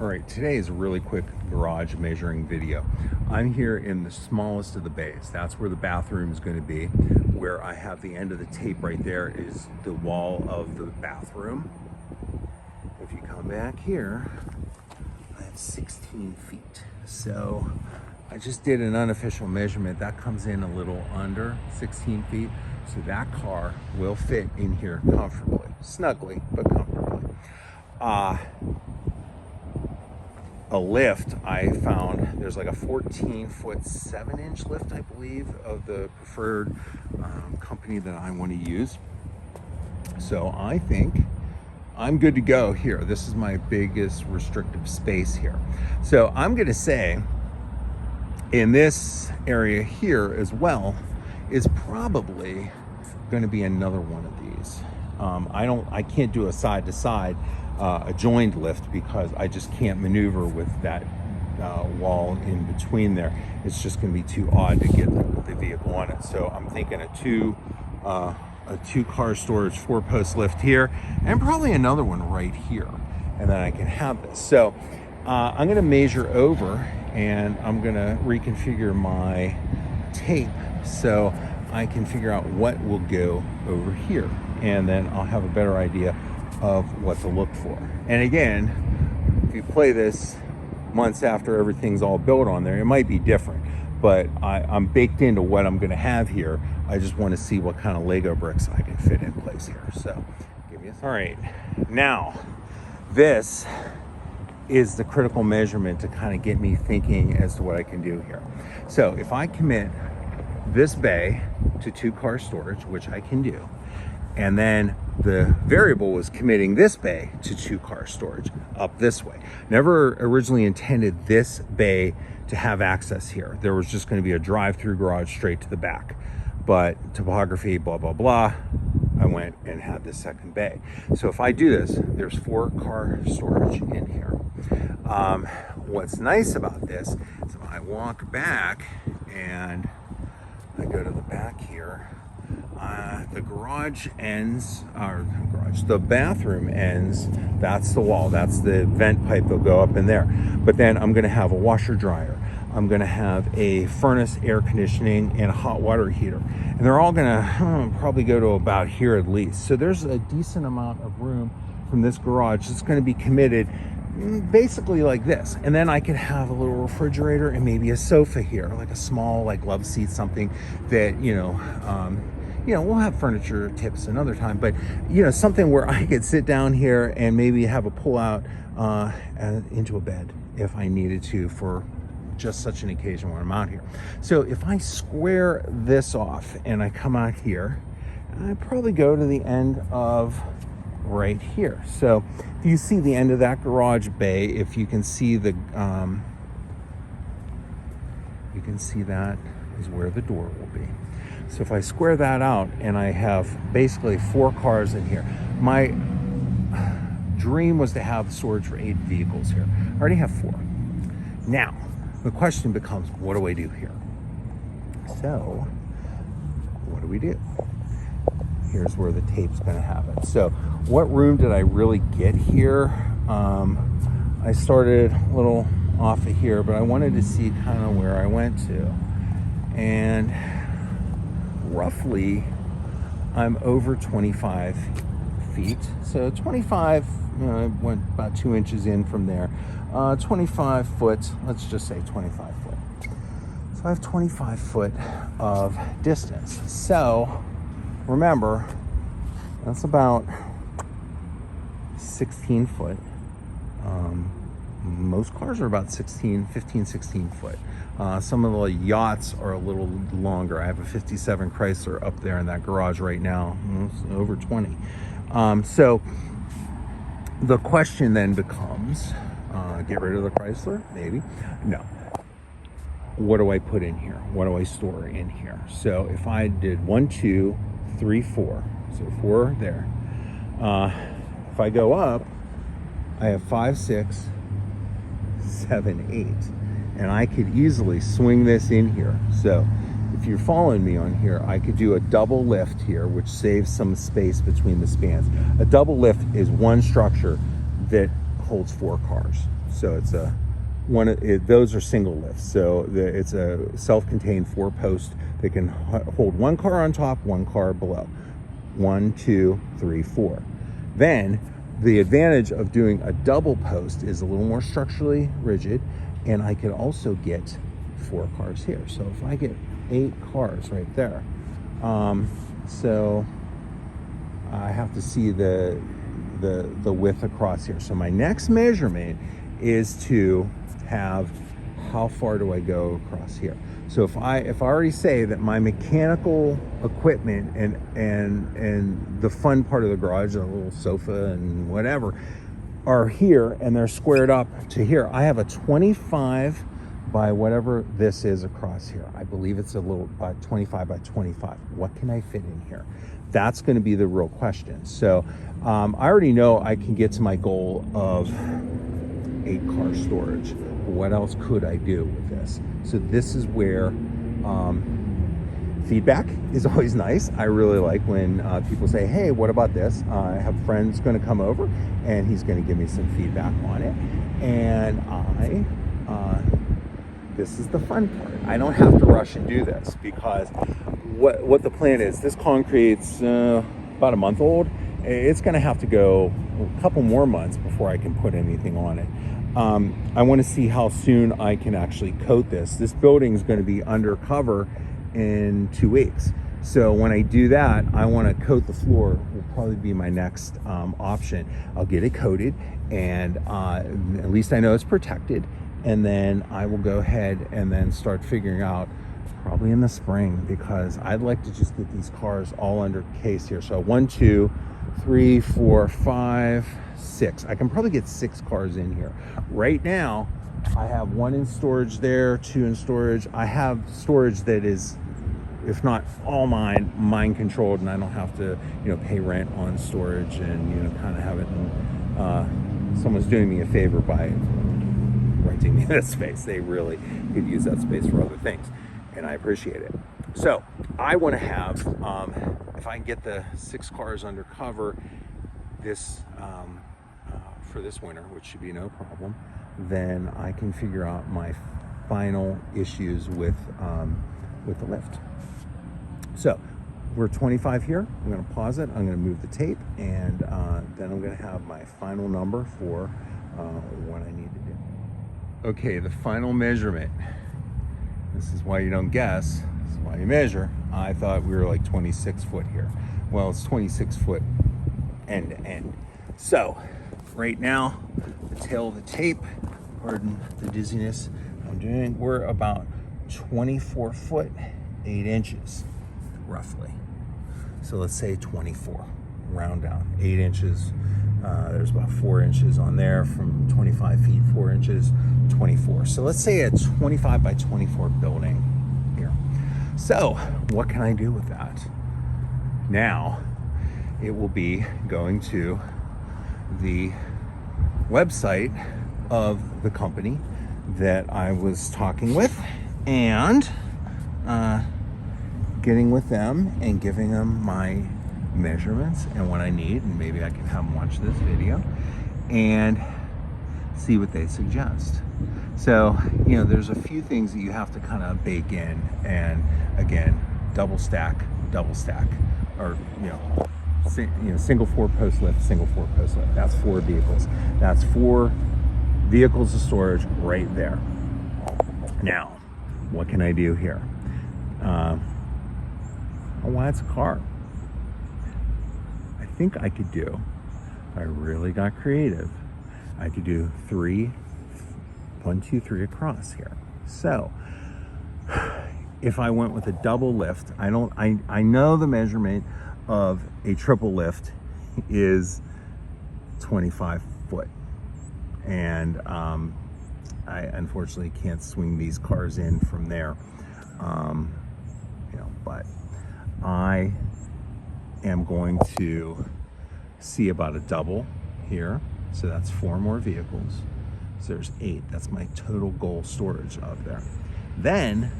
All right, today is a really quick garage measuring video. I'm here in the smallest of the bays. That's where the bathroom is going to be. Where I have the end of the tape right there is the wall of the bathroom. If you come back here, I have 16 feet. So I just did an unofficial measurement. That comes in a little under 16 feet. So that car will fit in here comfortably, snugly, but comfortably. A lift, I found there's like a 14-foot 7-inch lift, I believe, of the preferred company that I want to use. So I think I'm good to go here. This is my biggest restrictive space here. So I'm going to say in this area here as well is probably going to be another one of these. I can't do a side to side, a joined lift, because I just can't maneuver with that wall in between there. It's just going to be too odd to get the vehicle on it. So I'm thinking a two car storage 4-post lift here, and probably another one right here, and then I can have this. So I'm going to measure over, and I'm going to reconfigure my tape so I can figure out what will go over here, and then I'll have a better idea of what to look for. And again, if you play this months after everything's all built on there, it might be different, but I'm baked into what I'm going to have here. I just want to see what kind of Lego bricks I can fit in place here. So give me all right, now this is the critical measurement to kind of get me thinking as to what I can do here. So if I commit this bay to 2-car storage, which I can do, and then the variable was committing this bay to 2-car storage up this way. Never originally intended this bay to have access here. There was just going to be a drive-through garage straight to the back, but topography, blah, blah, blah, I went and had this second bay. So if I do this, there's 4-car storage in here. What's nice about this is when I walk back and I go to the back here, the garage ends, the bathroom ends, that's the wall, that's the vent pipe that'll go up in there. But then I'm gonna have a washer dryer, I'm gonna have a furnace, air conditioning, and a hot water heater. And they're all gonna probably go to about here at least. So there's a decent amount of room from this garage that's gonna be committed basically like this. And then I could have a little refrigerator and maybe a sofa here, like a small like love seat, something that, we'll have furniture tips another time, but something where I could sit down here and maybe have a pull out into a bed if I needed to for just such an occasion when I'm out here. So if I square this off and I come out here, I probably go to the end of right here. So if you see the end of that garage bay, if you can see the you can see that is where the door will be. So if I square that out and I have basically 4 cars in here, my dream was to have storage for 8 vehicles here. I already have 4. Now the question becomes, what do I do here? So what do we do? Here's where the tape's going to happen. So what room did I really get here? I started a little off of here, but I wanted to see kind of where I went to. And roughly, I'm over 25 feet. So 25, I went about 2 inches in from there. 25 foot, let's just say 25 foot. So I have 25 foot of distance. So remember, that's about 16 foot. Most cars are about 15, 16 foot. Some of the yachts are a little longer. I have a 57 Chrysler up there in that garage right now, it's over 20. So the question then becomes, get rid of the Chrysler? Maybe. No. What do I put in here? What do I store in here? So if I did 1, 2, 3, 4, so 4 there. If I go up, I have 5, 6, 7, 8, and I could easily swing this in here. So if you're following me on here, I could do a double lift here, which saves some space between the spans. A double lift is one structure that holds 4 cars. So it's those are single lifts. So it's a self-contained 4-post that can hold one car on top, one car below. 1, 2, 3, 4. Then the advantage of doing a double post is a little more structurally rigid, and I could also get 4 cars here. So if I get 8 cars right there, so I have to see the width across here. So my next measurement is to have how far do I go across here. So if I already say that my mechanical equipment and the fun part of the garage, a little sofa and whatever, are here and they're squared up to here, I have a 25 by whatever this is across here. I believe it's a little 25 by 25. What can I fit in here? That's going to be the real question. So I already know I can get to my goal of 8 car storage. What else could I do with this? So this is where feedback is always nice. I really like when people say, hey, what about this? I have friends going to come over and he's going to give me some feedback on it. And this is the fun part. I don't have to rush and do this because what the plan is, this concrete's about a month old. It's going to have to go a couple more months before I can put anything on it. I want to see how soon I can actually coat this. This building is going to be undercover in 2 weeks. So when I do that, I want to coat the floor. Will probably be my next option. I'll get it coated, and at least I know it's protected. And then I will go ahead and then start figuring out probably in the spring, because I'd like to just get these cars all under case here. So 1, 2, 3, 4, 5, 6. I can probably get 6 cars in here. Right now, I have 1 in storage there, 2 in storage. I have storage that is, if not all mine controlled, and I don't have to, pay rent on storage and, kind of have it in, someone's doing me a favor by renting me that space. They really could use that space for other things, and I appreciate it. So I want to have, if I can get the 6 cars under cover this for this winter, which should be no problem, then I can figure out my final issues with the lift. So we're 25 here. I'm going to pause it. I'm going to move the tape, and then I'm going to have my final number for what I need to do. Okay, the final measurement. This is why you don't guess. This is why you measure. I thought we were like 26 foot here. Well, it's 26 foot end to end. So right now, the tail of the tape, pardon the dizziness I'm doing, we're about 24 foot 8 inches roughly. So let's say 24, round down 8 inches. There's about 4 inches on there from 25 feet, 4 inches, 24. So let's say a 25 by 24 building here. So what can I do with that? Now it will be going to the website of the company that I was talking with and getting with them and giving them my measurements and what I need, and maybe I can have them watch this video and see what they suggest. So, there's a few things that you have to kind of bake in, and again, double stack, or single 4-post lift, single 4-post lift. That's 4 vehicles. That's 4 vehicles of storage right there. Now, what can I do here? It's a car. I think I could do, if I really got creative, I could do 1, 2, 3 across here. So if I went with a double lift, I know the measurement of a triple lift is 25 foot. And I unfortunately can't swing these cars in from there. But I am going to see about a double here. So that's 4 more vehicles. So there's 8. That's my total goal storage up there. Then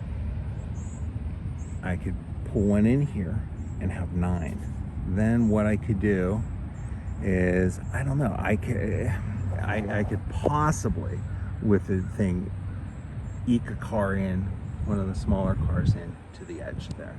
I could pull 1 in here and have 9. Then what I could do is, I don't know, I could possibly with the thing, eke a car in, one of the smaller cars in to the edge there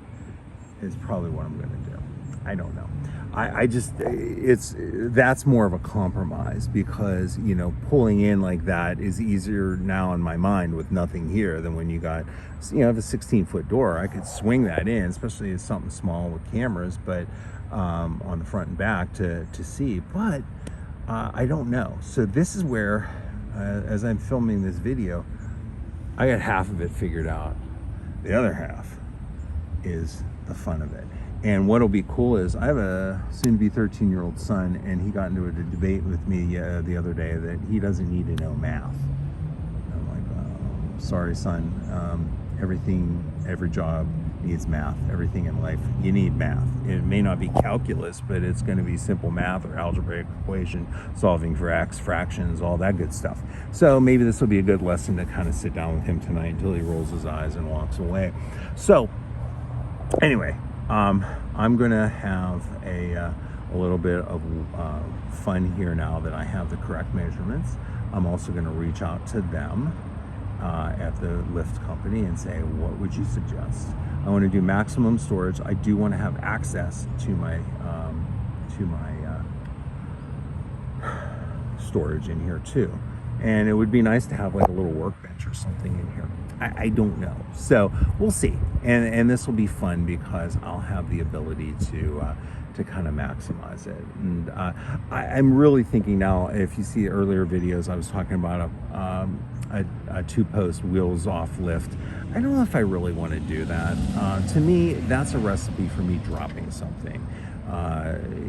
is probably what I'm going to do. I don't know. I just, that's more of a compromise, because, you know, pulling in like that is easier now in my mind with nothing here than when you got, you know, have a 16-foot door. I could swing that in, especially as something small with cameras, but on the front and back to see. But I don't know. So this is where, as I'm filming this video, I got half of it figured out. The other half is the fun of it. And what'll be cool is I have a soon-to-be 13-year-old son, and he got into a debate with me the other day that he doesn't need to know math. I'm like, oh, sorry, son. Every job needs math. Everything in life, you need math. It may not be calculus, but it's going to be simple math or algebraic equation, solving for x, fractions, all that good stuff. So maybe this will be a good lesson to kind of sit down with him tonight until he rolls his eyes and walks away. So anyway, I'm gonna have a little bit of fun here now that I have the correct measurements. I'm also gonna reach out to them at the lift company and say, what would you suggest? I want to do maximum storage. I do want to have access to my storage in here too, and it would be nice to have like a little workbench or something in here. I don't know, so we'll see. And this will be fun because I'll have the ability to kind of maximize it. And I'm really thinking now, if you see earlier videos, I was talking about a two-post wheels off lift. I don't know if I really want to do that. To me, that's a recipe for me dropping something.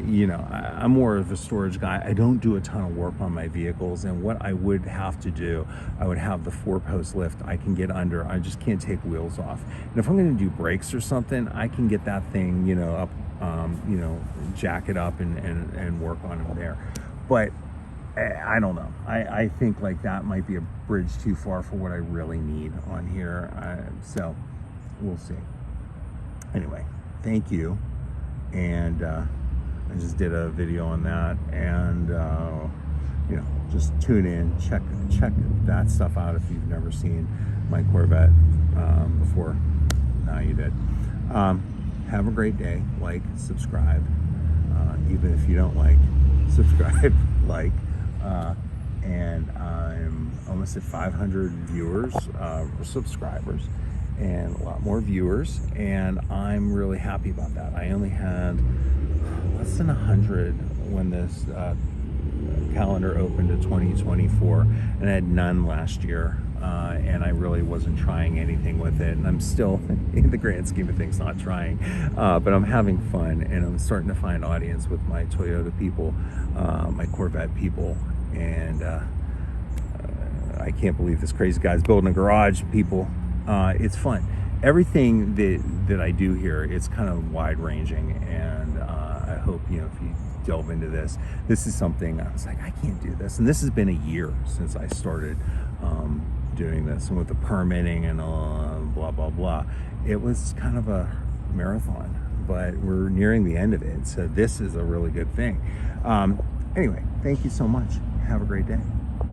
You know, I'm more of a storage guy. I don't do a ton of work on my vehicles, and what I would have to do, I would have the 4-post lift I can get under. I just can't take wheels off. And if I'm going to do brakes or something, I can get that thing, you know, up, you know, jack it up and work on it there. But I don't know. I think like that might be a bridge too far for what I really need on here. So we'll see. Anyway, thank you. And I just did a video on that, and you know, just tune in, check that stuff out if you've never seen my Corvette before. Now you did. Have a great day. Like, subscribe, even if you don't like, subscribe, like, and I'm almost at 500 viewers, subscribers, and a lot more viewers, and I'm really happy about that. I only had less than 100 when this calendar opened to 2024, and I had none last year, and I really wasn't trying anything with it, and I'm still, in the grand scheme of things, not trying, but I'm having fun, and I'm starting to find audience with my Toyota people, my Corvette people, and I can't believe this crazy guy's building a garage, people. It's fun. Everything that I do here, it's kind of wide ranging, and I hope, you know, if you delve into this is something I was like, I can't do this. And this has been a year since I started doing this, and with the permitting and blah blah blah, it was kind of a marathon, but we're nearing the end of it, so this is a really good thing. Anyway, thank you so much. Have a great day.